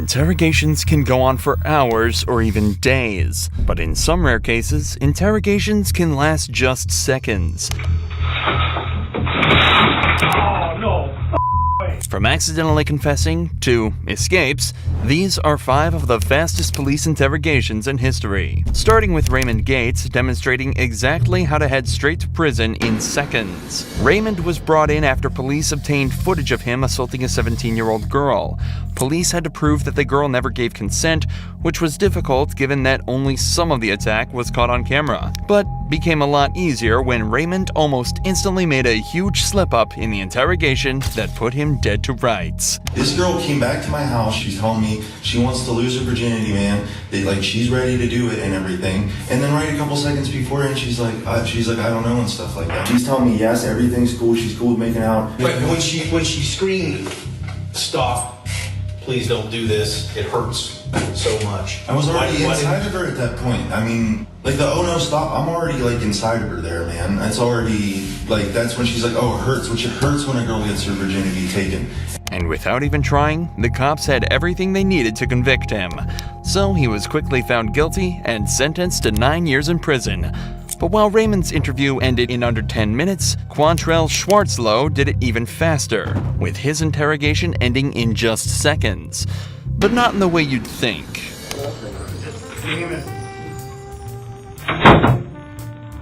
Interrogations can go on for hours or even days, but in some rare cases, interrogations can last just seconds. Oh, no. From accidentally confessing to escapes, these are 5 of the fastest police interrogations in history. Starting with Raymond Gates demonstrating exactly how to head straight to prison in seconds. Raymond was brought in after police obtained footage of him assaulting a 17-year-old girl. Police had to prove that the girl never gave consent, which was difficult given that only some of the attack was caught on camera, but became a lot easier when Raymond almost instantly made a huge slip-up in the interrogation that put him dead to rights. This girl came back to my house. She's telling me she wants to lose her virginity, man. She's ready to do it and everything. And then right a couple seconds before, and she's like, I don't know, and stuff like that. She's telling me, yes, everything's cool. She's cool with making out. But when she screamed, "Stop! Please don't do this. It hurts so much." I was already inside of her at that point. I mean, oh no, stop. I'm already inside of her there, man. It's already that's when she's like, oh, it hurts, which it hurts when a girl gets her virginity taken. And without even trying, the cops had everything they needed to convict him. So he was quickly found guilty and sentenced to 9 years in prison. But while Raymond's interview ended in under 10 minutes, Quantrell Schwarzlow did it even faster, with his interrogation ending in just seconds. But not in the way you'd think.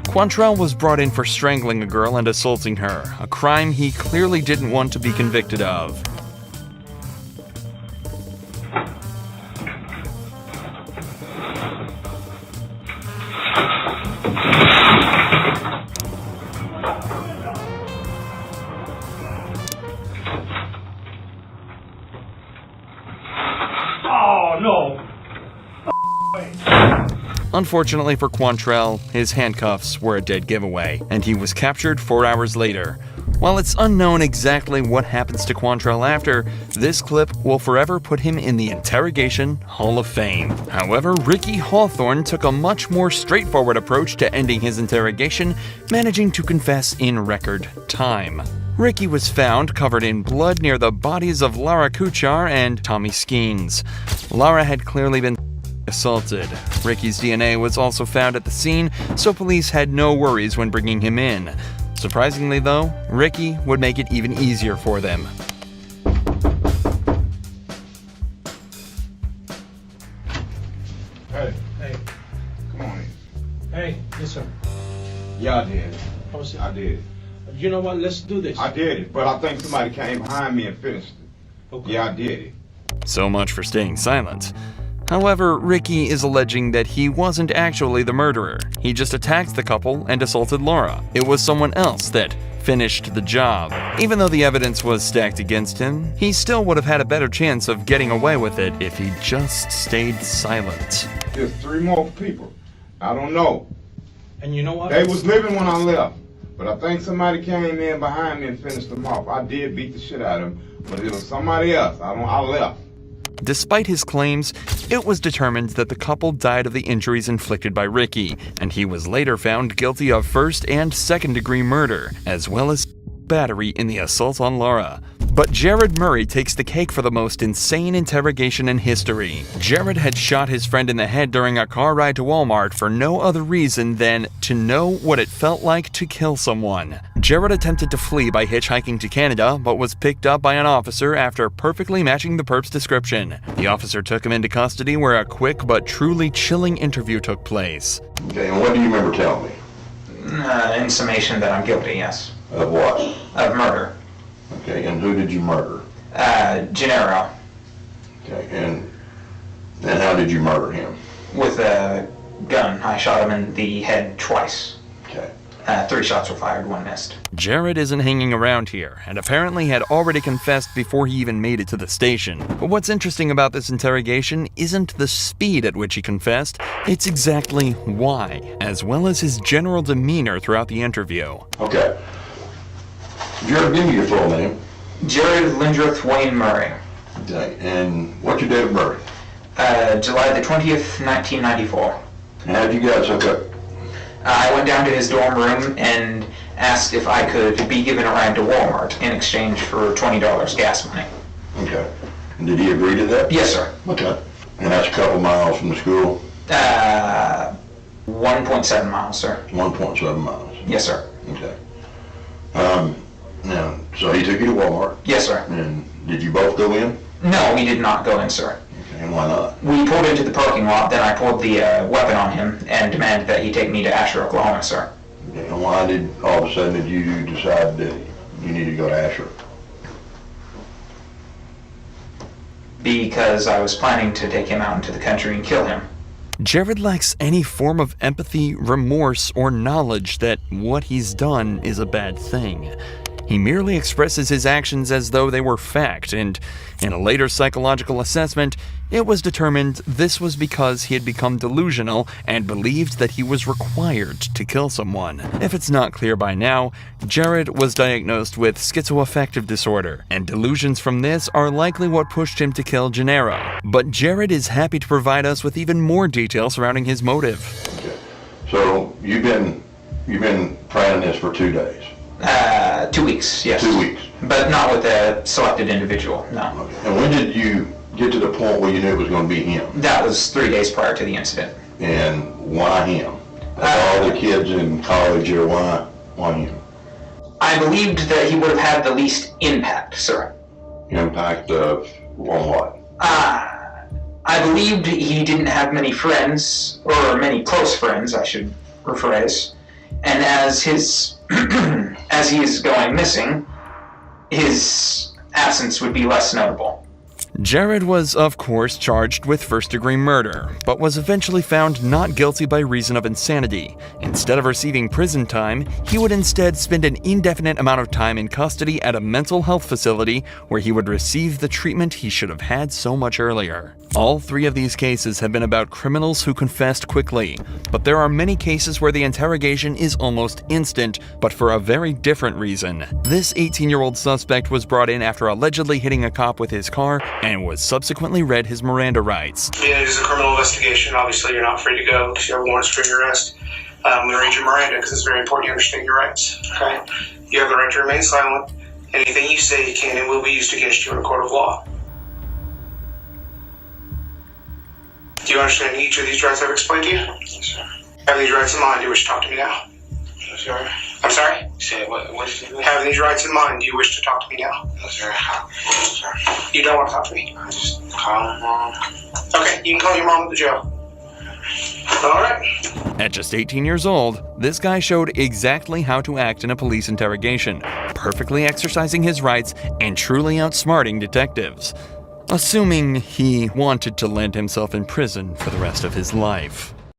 Quantrell was brought in for strangling a girl and assaulting her, a crime he clearly didn't want to be convicted of. Oh, no. Unfortunately for Quantrell, his handcuffs were a dead giveaway, and he was captured 4 hours later. While it's unknown exactly what happens to Quantrell after, this clip will forever put him in the Interrogation Hall of Fame. However, Ricky Hawthorne took a much more straightforward approach to ending his interrogation, managing to confess in record time. Ricky was found covered in blood near the bodies of Lara Kuchar and Tommy Skeens. Lara had clearly been assaulted. Ricky's DNA was also found at the scene, so police had no worries when bringing him in. Surprisingly though, Ricky would make it even easier for them. Hey, come on in. Hey, yes, sir. Yeah, I did. I did it. You know what? Let's do this. I did it, but I think somebody came behind me and finished it. Okay. Yeah, I did it. So much for staying silent. However, Ricky is alleging that he wasn't actually the murderer. He just attacked the couple and assaulted Laura. It was someone else that finished the job. Even though the evidence was stacked against him, he still would have had a better chance of getting away with it if he just stayed silent. There's 3 more people. I don't know. And you know what? They was living when I left, but I think somebody came in behind me and finished them off. I did beat the shit out of them, but it was somebody else. I left. Despite his claims, it was determined that the couple died of the injuries inflicted by Ricky, and he was later found guilty of first and second-degree murder, as well as battery in the assault on Laura. But Jared Murray takes the cake for the most insane interrogation in history. Jared had shot his friend in the head during a car ride to Walmart for no other reason than to know what it felt like to kill someone. Jared attempted to flee by hitchhiking to Canada, but was picked up by an officer after perfectly matching the perp's description. The officer took him into custody where a quick but truly chilling interview took place. Okay, and what do you remember telling me? In summation that I'm guilty, yes. Of what? Of murder. Okay, and who did you murder? Gennaro. Okay, and how did you murder him? With a gun. I shot him in the head twice. Okay. 3 shots were fired, 1 missed. Jared isn't hanging around here, and apparently had already confessed before he even made it to the station. But what's interesting about this interrogation isn't the speed at which he confessed, it's exactly why, as well as his general demeanor throughout the interview. Okay. Jared, give me your full name. Jared Lindrith Wayne Murray. Okay, and what's your date of birth? July the 20th, 1994. And how did you guys hook up? I went down to his dorm room and asked if I could be given a ride to Walmart in exchange for $20 gas money. Okay. Did he agree to that? Yes, sir. Okay. And that's a couple miles from the school? 1.7 miles, sir. 1.7 miles. Yes, sir. Okay. Now, so he took you to Walmart? Yes, sir. And did you both go in? No, we did not go in, sir. Okay, and why not? We pulled into the parking lot, then I pulled the weapon on him and demanded that he take me to Asher, Oklahoma, sir. Okay, and why did all of a sudden did you decide that you needed to go to Asher? Because I was planning to take him out into the country and kill him. Jared lacks any form of empathy, remorse, or knowledge that what he's done is a bad thing. He merely expresses his actions as though they were fact, and in a later psychological assessment, it was determined this was because he had become delusional and believed that he was required to kill someone. If it's not clear by now, Jared was diagnosed with schizoaffective disorder, and delusions from this are likely what pushed him to kill Gennaro. But Jared is happy to provide us with even more detail surrounding his motive. Okay. So you've been planning this for 2 days? 2 weeks, yes. 2 weeks. But not with a selected individual, no. Okay. And when did you get to the point where you knew it was going to be him? That was 3 days prior to the incident. And why him? All the kids in college here, why him? I believed that he would have had the least impact, sir. Impact of on what? I believed he didn't have many friends, or many close friends, I should rephrase. And as his as he is going missing, his absence would be less notable. Jared was, of course, charged with first-degree murder, but was eventually found not guilty by reason of insanity. Instead of receiving prison time, he would instead spend an indefinite amount of time in custody at a mental health facility where he would receive the treatment he should have had so much earlier. All 3 of these cases have been about criminals who confessed quickly, but there are many cases where the interrogation is almost instant, but for a very different reason. This 18-year-old suspect was brought in after allegedly hitting a cop with his car and was subsequently read his Miranda rights. Being it is a criminal investigation, obviously you're not free to go because you have warrants for your arrest. I'm going to read your Miranda because it's very important you understand your rights. Okay? You have the right to remain silent. Anything you say can and will be used against you in a court of law. Do you understand each of these rights I've explained to you? Yes, sir. Have these rights in mind, do you wish to talk to me now? Yes, sir. I'm sorry? Say what have these rights in mind, do you wish to talk to me now? Yes, sir. Yes, sir. You don't want to talk to me? I just call my mom. Okay, you can call your mom at the jail. Alright. At just 18 years old, this guy showed exactly how to act in a police interrogation, perfectly exercising his rights and truly outsmarting detectives. Assuming he wanted to land himself in prison for the rest of his life.